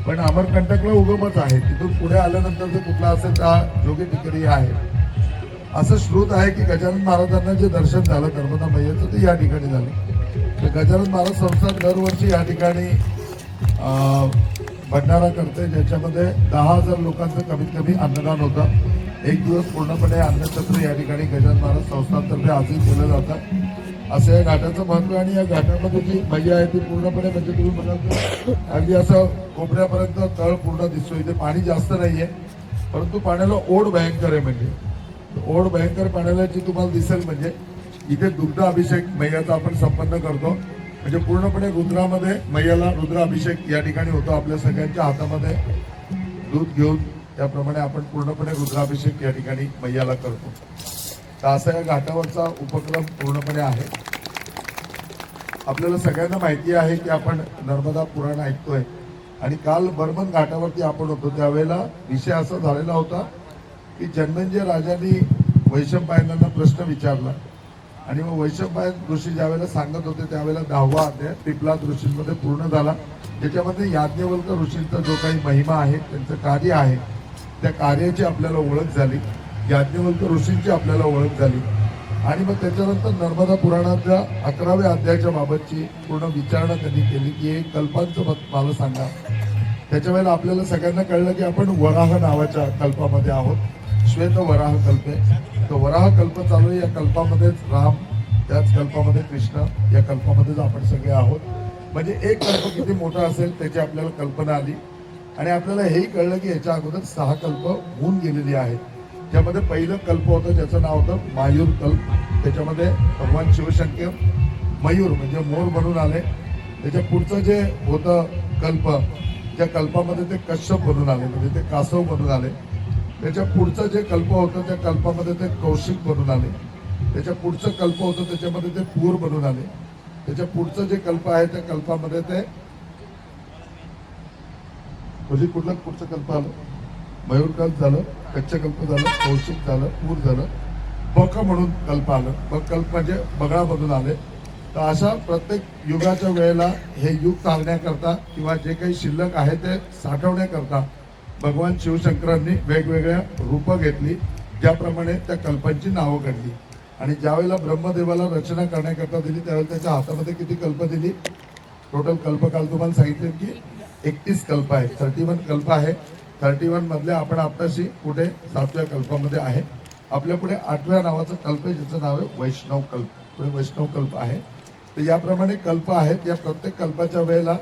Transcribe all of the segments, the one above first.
पण अमरकंटकला उगमच आहे, तिथून पुढे आल्यानंतर जर कुठला असेल तर जोगी टिकरी आहे. असं श्रुत आहे की गजानन महाराजांना जे दर्शन झालं नर्मदा मैयाचं ते या ठिकाणी झालं. तर गजानन महाराज संस्थान दरवर्षी या ठिकाणी भंडारा करते, ज्याच्यामध्ये 10,000 लोकांचं कमीत कमी अन्नदान होतं. एक दिवस पूर्णपणे अन्नछत्र या ठिकाणी गजानन महाराज संस्थानतर्फे आयोजित केलं जातं. असं या घाटाचं महत्व आहे. आणि या घाटामध्ये जी मैया आहे ती पूर्णपणे म्हणजे तुम्ही म्हणाल अगदी असं कोपऱ्यापर्यंत तळ पूर्ण दिसतो. इथे पाणी जास्त नाहीये, परंतु पाण्याला ओढ भयंकर आहे. म्हणजे ओढ भयंकर पाण्याला जी तुम्हाला दिसेल म्हणजे इथे दुग्ध अभिषेक मैयाचा आपण संपन्न करतो. म्हणजे पूर्णपणे रुद्रामध्ये मैयाला रुद्र अभिषेक या ठिकाणी होतो. आपल्या सगळ्यांच्या हातामध्ये दूध घेऊन त्याप्रमाणे आपण पूर्णपणे रुद्राभिषेक या ठिकाणी मैयाला करतो. तर असा या घाटावरचा उपक्रम पूर्णपणे आहे. आपल्याला सगळ्यांना माहिती आहे की आपण नर्मदा पुराण ऐकतोय आणि काल बर्मन घाटावरती आपण होतो. त्यावेळेला विषय असा झालेला होता की जन्मेंजय राजांनी वैशंपायनांना प्रश्न विचारला आणि मग वैशंपायन ऋषी ज्यावेळेला सांगत होते त्यावेळेला 10वा अध्याय पिपलाद ऋषींमध्ये पूर्ण झाला. त्याच्यामध्ये याज्ञवल्क ऋषींचा जो काही महिमा आहे, त्यांचं कार्य आहे, त्या कार्याची आपल्याला ओळख झाली. याज्ञवल्क ऋषींची आपल्याला ओळख झाली. आणि मग त्याच्यानंतर नर्मदा पुराणाच्या 11व्या अध्यायाच्या बाबतची पूर्ण विचारणा त्यांनी केली की हे कल्पांचं मला सांगा. त्याच्या वेळेला आपल्याला सगळ्यांना कळलं की आपण वराह नावाच्या कल्पामध्ये आहोत. श्वेत वराह कल्पे, तर वराह कल्प चालू आहे. या कल्पामध्येच राम, त्याच कल्पामध्ये कृष्ण, या कल्पामध्येच आपण सगळे आहोत. म्हणजे एक कल्प किती मोठा असेल त्याची आपल्याला कल्पना आली. आणि आपल्याला हेही कळलं की याच्या अगोदर 6 कल्प होऊन गेलेली आहेत. त्यामध्ये पहिलं कल्प होतं ज्याचं नाव होतं मायूर कल्प. त्याच्यामध्ये भगवान शिवशंकर मयूर म्हणजे मोर बनून आले. त्याच्या पुढचं जे होतं कल्प, त्या कल्पामध्ये ते कश्यप बनून आले, म्हणजे ते कासव बनून आले. त्याच्या पुढचं जे कल्प होतं त्या कल्पामध्ये ते कौशिक बनून आले. त्याच्या पुढचं कल्प होतं त्याच्यामध्ये ते पूर बनून आले. त्याच्या पुढचं जे कल्प आहे त्या कल्पामध्ये ते म्हणजे कुठलं पुढचं कल्प आलं, मयूर कल्प झालं, कच्छ कल्प झालं, कौशिक झालं, पूर झालं, बक म्हणून कल्प आलं. बक कल्प म्हणजे बगळा बनून आले. तर अशा प्रत्येक युगाच्या वेळेला हे युग चालण्याकरता किंवा जे काही शिल्लक आहे ते साठवण्याकरता भगवान शिवशंकरांनी वेगवेगळ्या रूपं घेतली, ज्याप्रमाणे त्या कल्पांची नावं काढली. आणि ज्यावेळेला ब्रह्मदेवाला रचना करण्याकरता दिली त्यावेळेला त्याच्या हातामध्ये किती कल्प दिली? टोटल कल्प काल तुम्हाला सांगितले की 31 कल्प आहे, 31 कल्प आहे. 31 मधले आपण आताशी पुढे 7व्या कल्पामध्ये आहे. आपल्या पुढे 8व्या नावाचं कल्प आहे ज्याचं नाव आहे वैष्णव कल्प. पुढे वैष्णव कल्प आहे. तर याप्रमाणे कल्प आहेत. या प्रत्येक कल्पाच्या वेळेला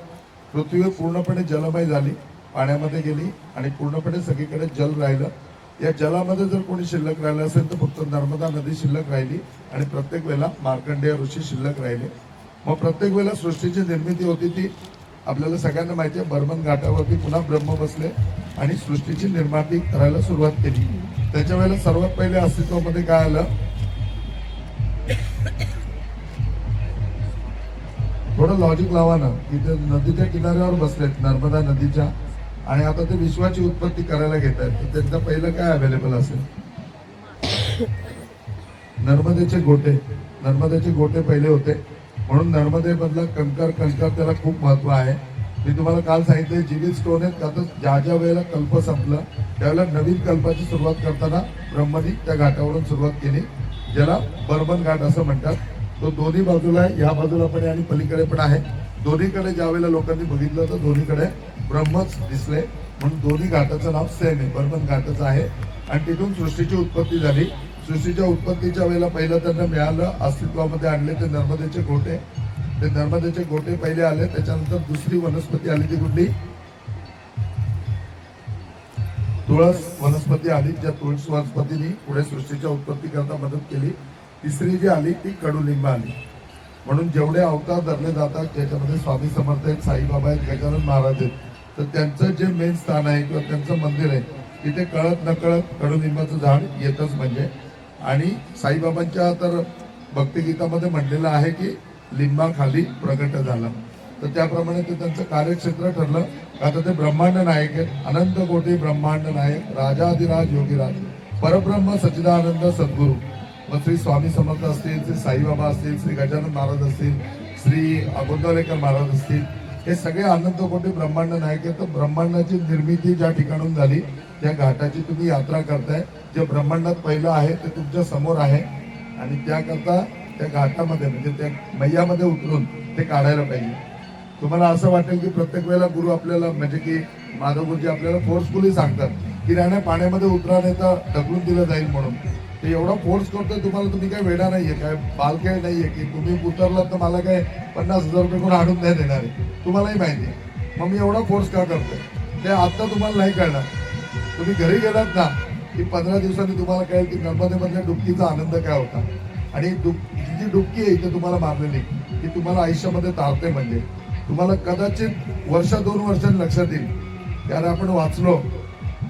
पृथ्वी पूर्णपणे जलमय झाली, पाण्यामध्ये गेली आणि पूर्णपणे सगळीकडे जल राहिलं. या जलामध्ये जर कोणी शिल्लक राहिलं असेल तर फक्त नर्मदा नदी शिल्लक राहिली आणि प्रत्येक वेळेला मार्कंडेय ऋषी शिल्लक राहिले. मग प्रत्येक वेळेला सृष्टीची निर्मिती होती ती आपल्याला सगळ्यांना माहिती आहे. बर्मन घाटावरती पुन्हा ब्रह्म बसले आणि सृष्टीची निर्मिती करायला सुरुवात केली. त्याच्या वेळेला सर्वात पहिले अस्तित्वामध्ये काय आलं? थोडं लॉजिक लावा ना की ते नदीच्या किनाऱ्यावर बसलेत, नर्मदा नदीच्या, आणि आता ते विश्वाची उत्पत्ती करायला घेत आहेत. तर त्यांचं पहिलं काय अवेलेबल असेल? नर्मदेचे गोटे. नर्मदेचे गोटे पहिले होते, म्हणून नर्मदेमधला कंकर त्याला खूप महत्व आहे. मी तुम्हाला काल सांगितले जीवित स्टोन आहेत का, तर ज्या ज्या वेळेला कल्प संपलं त्यावेळेला नवीन कल्पाची सुरुवात करताना ब्रह्मनी त्या घाटावरून सुरुवात केली, ज्याला बर्मन घाट असं म्हणतात. तो दोन्ही बाजूला आहे, या बाजूला पण आहे आणि पलीकडे पण आहे. दोन्हीकडे ज्या वेळेला लोकांनी बघितलं तर दोन्हीकडे ब्रह्मच दिसले, म्हणून दोन्ही घाटाचं नाव सेम आहे, बर्मन घाटच आहे. आणि तिथून सृष्टीची उत्पत्ती झाली. सृष्टीच्या उत्पत्तीच्या वेळेला पहिलं त्यांना मिळालं, अस्तित्वामध्ये आणले ते नर्मदेचे गोटे. ते नर्मदेचे गोटे पहिले आले. त्याच्यानंतर दुसरी वनस्पती आली ती कुठली? तुळस वनस्पती आली, ज्या तुळस वनस्पतीने पुढे सृष्टीच्या उत्पत्ती करता मदत केली. तिसरी जी आली ती कडुलिंब आली. म्हणून जेवढे अवतार धरले जातात त्याच्यामध्ये स्वामी समर्थ आहेत, साईबाबा आहेत, गजानन महाराज आहेत, तर त्यांचं जे मेन स्थान आहे किंवा त्यांचं मंदिर आहे तिथे कळत नकळत कडुलिंबाचं झाड येतच म्हणजे. आणि साईबाबांच्या तर भक्तिगीतामध्ये म्हणलेलं आहे की लिंबाखाली प्रगट झाला. तर त्याप्रमाणे ते त्यांचं कार्यक्षेत्र ठरलं. आता ते ब्रह्मांड नायक आहेत, अनंत कोटी ब्रह्मांड नायक, राजाधिराज योगीराज, परब्रह्म सच्चिदानंद सद्गुरू. मग श्री स्वामी समर्थ असतील, श्री साईबाबा असतील, श्री गजानन महाराज असतील, श्री गोंदवलेकर महाराज असतील, हे सगळे अनंत कोटी ब्रह्मांड नायक आहे. तर ब्रह्मांडाची निर्मिती ज्या ठिकाणून झाली त्या घाटाची तुम्ही यात्रा करताय. जे ब्रह्मांडात पहिलं आहे ते तुमच्या समोर आहे आणि त्याकरता त्या घाटामध्ये म्हणजे त्या मैयामध्ये उतरून ते काढायला पाहिजे. तुम्हाला असं वाटेल की प्रत्येक वेळेला गुरु आपल्याला म्हणजे की माधव गुरुजी आपल्याला फोर्सफुली सांगतात की नाही पाण्यामध्ये उतरा नाही तर ढकलून दिलं जाईल म्हणून. ते एवढा फोर्स करतोय तुम्हाला. तुम्ही काय वेडा नाहीये, काय बालखेळ नाहीये की तुम्ही उतरलात तर मला काय 50,000 रुपये कोण आणून नाही देणार आहे. तुम्हालाही माहिती आहे मग मी एवढा फोर्स का करतोय ते आता तुम्हाला नाही कळणार. तुम्ही घरी गेलात ना की 15 दिवसांनी तुम्हाला कळेल की नर्मदेमधल्या डुबकीचा आनंद काय होता. आणि जी डुबकी आहे इथे तुम्हाला मारलेली ती तुम्हाला आयुष्यामध्ये तारते. म्हणजे तुम्हाला कदाचित वर्ष 2 वर्षांनी लक्षात येईल. त्याला आपण वाचलो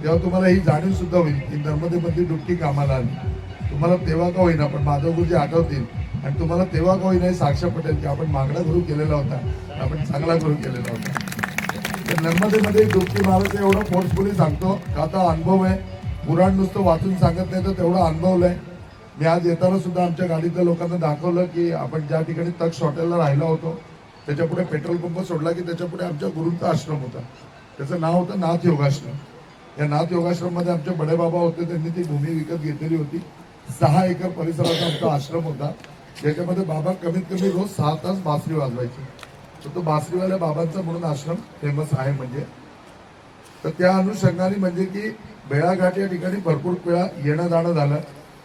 तेव्हा तुम्हाला ही जाणीव सुद्धा होईल की नर्मदेमधली डुबकी कामाला आली. तुम्हाला तेव्हा का होईना पण माधव गुरुजी आठवतील आणि तुम्हाला तेव्हा का होईना साक्ष पटेल की आपण मागणा गुरु केलेला होता, आपण चांगला गुरु केलेला होता. तर नर्मदेमध्ये डुबकी मारायचं एवढं फोर्सफुली सांगतो का आता अनुभव आहे. पुराण नुसतं वाचून सांगत नाही तर तेवढं अनुभवलंय. मी आज येताना सुद्धा आमच्या गाडीतल्या लोकांना दाखवलं की आपण ज्या ठिकाणी तक्ष हॉटेलला राहिलो होतो त्याच्या पुढे पेट्रोल पंप सोडला की त्याच्या पुढे आमच्या गुरूंचा आश्रम होता. त्याचं नाव होतं नाथ योगाश्रम. या नाथ योगाश्रम मध्ये आमचे बडे बाबा होते. त्यांनी ती भूमी विकत घेतलेली होती. 6 एकर परिसराचा आमचा आश्रम होता. ज्याच्यामध्ये बाबा कमीत कमी रोज 6 तास बासरी वाजवायचे. तर तो बासरीवाल्या बाबांचा म्हणून आश्रम फेमस आहे. म्हणजे तर त्या अनुषंगाने म्हणजे की बेळाघाट या ठिकाणी भरपूर वेळा येणं जाणं झालं.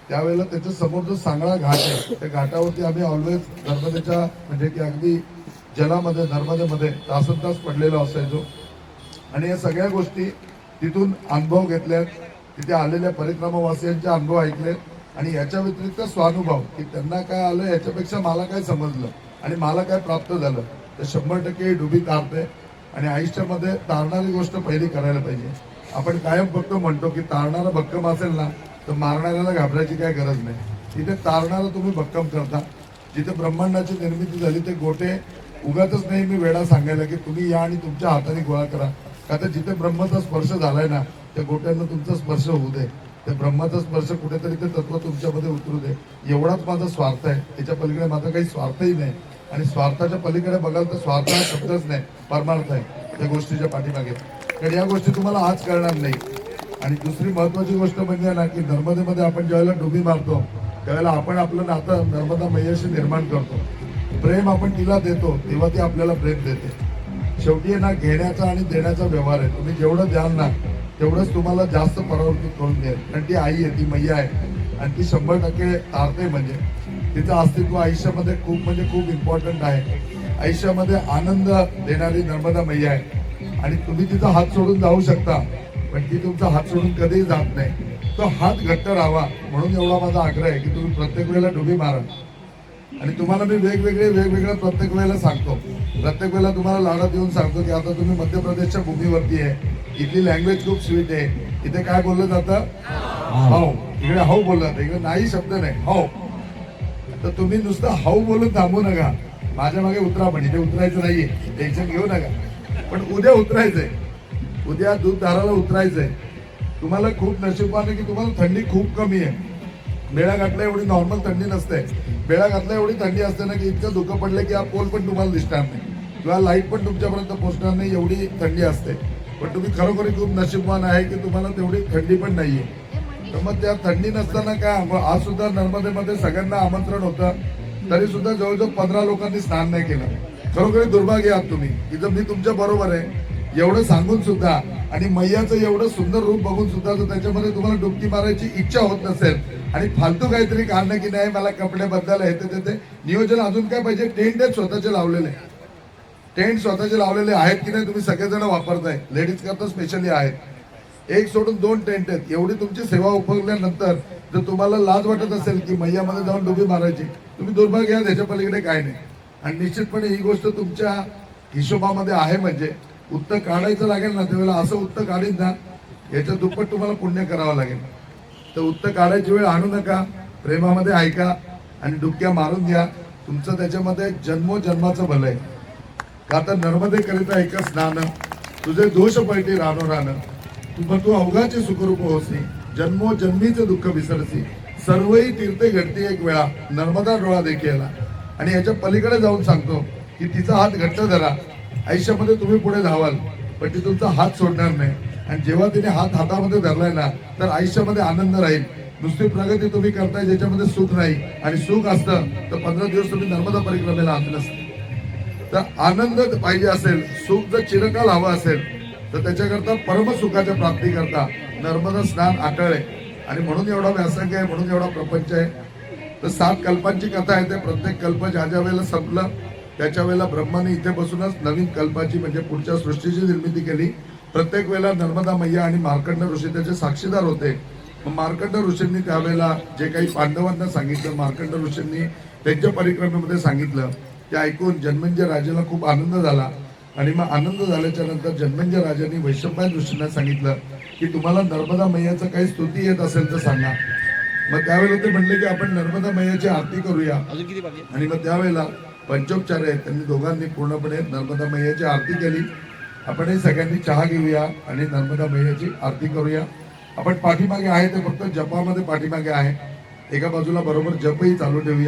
त्यावेळेला त्याच्या समोर जो सांगळा घाट आहे त्या घाटावरती आम्ही ऑलवेज नर्मदेच्या म्हणजे की अगदी जलामध्ये नर्मदेमध्ये तासनतास पडलेलो असायचो. आणि या सगळ्या गोष्टी तिथून अनुभव घेतल्यात. तिथे आलेल्या परिक्रमावासियांचे अनुभव ऐकलेत. आणि याच्या व्यतिरिक्त स्वानुभव की त्यांना काय आलं याच्यापेक्षा मला काय समजलं आणि मला काय प्राप्त झालं तर 100% डुबी तारते. आणि आयुष्यामध्ये तारणारी गोष्ट पहिली करायला पाहिजे. आपण कायम फक्त म्हणतो की तारणारा भक्कम असेल ना तर मारणाऱ्याला घाबरायची काय गरज नाही. तिथे तारणारा तुम्ही भक्कम करता. जिथे ब्रह्मांडाची निर्मिती झाली ते गोटे उगाच नाही मी वेळा सांगायला की तुम्ही या आणि तुमच्या हाताने गोळा करा. का तर जिथे ब्रह्माचा स्पर्श झालाय ना त्या गोट्यांना तुमचा स्पर्श होऊ दे. त्या ब्रह्माचा स्पर्श कुठेतरी ते तत्व तुमच्यामध्ये उतरू दे. एवढाच माझा स्वार्थ आहे. त्याच्या पलीकडे माझा काही स्वार्थही नाही. आणि स्वार्थाच्या पलीकडे बघाल तर स्वार्थ हा शब्दच नाही, परमार्थ आहे त्या गोष्टीच्या पाठीमागे. तर या गोष्टी तुम्हाला आज कळणार नाही. आणि दुसरी महत्वाची गोष्ट म्हणजे ना की नर्मदेमध्ये आपण ज्यावेळेला डुबी मारतो त्यावेळेला आपण आपलं नातं नर्मदा मैयाशी निर्माण करतो. प्रेम आपण तिला देतो तेव्हा ती आपल्याला प्रेम देते. शेवटी ना घेण्याचा आणि देण्याचा व्यवहार आहे. तुम्ही जेवढं द्याल ना तेवढंच तुम्हाला जास्त परावर्तित करून द्याल. कारण ती आई आहे, ती मैया आहे आणि ती 100% तारते. म्हणजे तिचं अस्तित्व आयुष्यामध्ये खूप म्हणजे खूप इम्पॉर्टंट आहे. आयुष्यामध्ये आनंद देणारी नर्मदा मैया आहे. आणि तुम्ही तिचा हात सोडून जाऊ शकता पण ती तुमचा हात सोडून कधीही जात नाही. तो हात घट्ट राहावा म्हणून एवढा माझा आग्रह आहे की तुम्ही प्रत्येक वेळेला डुबी मारा. आणि तुम्हाला मी वेगवेगळं प्रत्येक वेळेला सांगतो. प्रत्येक वेळेला तुम्हाला लाडात येऊन सांगतो की आता तुम्ही मध्य प्रदेशच्या भूमीवरती आहे. इथली लँग्वेज खूप स्वीट आहे. इथे काय बोललं जातं हो. इकडे हाऊ बोललं जातं. इकडे नाही शब्द नाही हो. तर तुम्ही नुसतं हाऊ बोलून थांबू नका. माझ्या मागे उतरा. पण इथे उतरायचं नाहीये, टेन्शन घेऊ नका. पण उद्या उतरायचंय. उद्या दूध दाराला उतरायचंय. तुम्हाला खूप नशीबवान आहे की तुम्हाला थंडी खूप कमी आहे. बेळाघाटला एवढी नॉर्मल थंडी नसते. बेळाघाटला एवढी थंडी असते ना की इतकं धुकं पडलं की हा पोल पण तुम्हाला दिसणार नाही किंवा लाईट पण तुमच्यापर्यंत पोहोचणार नाही, एवढी थंडी असते. पण तुम्ही खरोखर खूप नशीबवान आहे की तुम्हाला तेवढी थंडी पण नाहीये. तर मग त्या थंडी नसताना काय आज सुद्धा नर्मदेमध्ये सगळ्यांना आमंत्रण होतं तरी सुद्धा जवळजवळ 15 लोकांनी स्नान नाही केलं. खरोखर दुर्भाग्य आहात तुम्ही की जर मी तुमच्या बरोबर आहे एवढं सांगून सुद्धा आणि मैयाचं एवढं सुंदर रूप बघून सुद्धा जर त्याच्यामध्ये तुम्हाला डुबकी मारायची इच्छा होत नसेल आणि फालतू काहीतरी कारण की नाही मला कपडे बदलायला येते ते नियोजन अजून काय पाहिजे. टेंट आहेत स्वतःचे लावलेले. टेंट स्वतःचे लावलेले आहेत की नाही तुम्ही सगळेजण वापरताय. लेडीज करता स्पेशली आहेत. एक सोडून 2 टेंट आहेत. एवढी तुमची सेवा उपभोगल्यानंतर जर तुम्हाला लाज वाटत असेल की मैयामध्ये जाऊन डुबी मारायची तुम्ही दुर्भाग्य घ्या. त्याच्या पलीकडे काय नाही. आणि निश्चितपणे ही गोष्ट तुमच्या हिशोबामध्ये आहे. म्हणजे उत्तर काढायचं लागेल ना त्यावेळेला असं उत्तर काढीन ना याच्या दुप्पट तुम्हाला पुण्य करावं लागेल. तर उत्तर काढायची वेळ आणू नका. प्रेमामध्ये ऐका आणि डुबक्या मारून घ्या. तुमचं त्याच्यामध्ये जन्मोजन्माचं भलं आहे. का तर नर्मदे करिता एक स्नान तुझे दोष पळटी रानो रान तू अवघाचे सुखरूप होसी जन्मोजन्मीचे दुःख विसरसी सर्वही तीर्थे घडती एक वेळा नर्मदा डोळा देखील. आणि याच्या पलीकडे जाऊन सांगतो की तिचा हात घट्ट धरा आयुष्यामध्ये तुम्ही पुढे धावाल पण ती तुमचा हात सोडणार नाही. आणि जेव्हा तिने हात हातामध्ये धरलाय ना तर आयुष्यामध्ये आनंद राहील. नुसती प्रगती तुम्ही करताय ज्याच्यामध्ये सुख नाही, आणि सुख असतं तर 15 दिवस तुम्ही नर्मदा परिक्रमेला आले नसते. तर आनंद पाहिजे असेल, सुख जर चिरकाल हवं असेल तर त्याच्याकरता परम सुखाच्या प्राप्ती करता नर्मदा स्नान अटळ आहे. आणि म्हणून एवढा व्यासंग आहे, म्हणून एवढा प्रपंच आहे. तर 7 कल्पांची कथा आहे. ते प्रत्येक कल्प ज्या ज्या वेळेला संपलं त्याच्या वेळेला ब्रह्माने इथे बसूनच नवीन कल्पाची म्हणजे पुढच्या सृष्टीची निर्मिती केली. प्रत्येक वेळेला नर्मदा मैया आणि मार्कंड ऋषी त्याचे साक्षीदार होते. मग मार्कंड ऋषींनी त्यावेळेला जे काही पांडवांना सांगितलं, मार्कंड ऋषींनी त्यांच्या परिक्रमेमध्ये सांगितलं, ते ऐकून जन्मेंजय राजाला खूप आनंद झाला. आणि मग आनंद झाल्याच्या नंतर जन्मेंजय राजांनी वैशंपायन ऋषींना सांगितलं की तुम्हाला नर्मदा मैयाचं काही स्तुती येत असेल तर सांगा. मग त्यावेळेला ते म्हणले की आपण नर्मदा मैयाची आरती करूया. आणि मग त्यावेळेला पंचोपचार आहेत त्यांनी दोघांनी पूर्णपणे नर्मदा मैयाची आरती केली. आपणही सगळ्यांनी चहा घेऊया आणि नर्मदा मैयाची आरती करूया. आपण पाठीमागे आहे ते फक्त जपामध्ये पाठीमागे आहे, एका बाजूला बरोबर जपही चालू ठेवूया.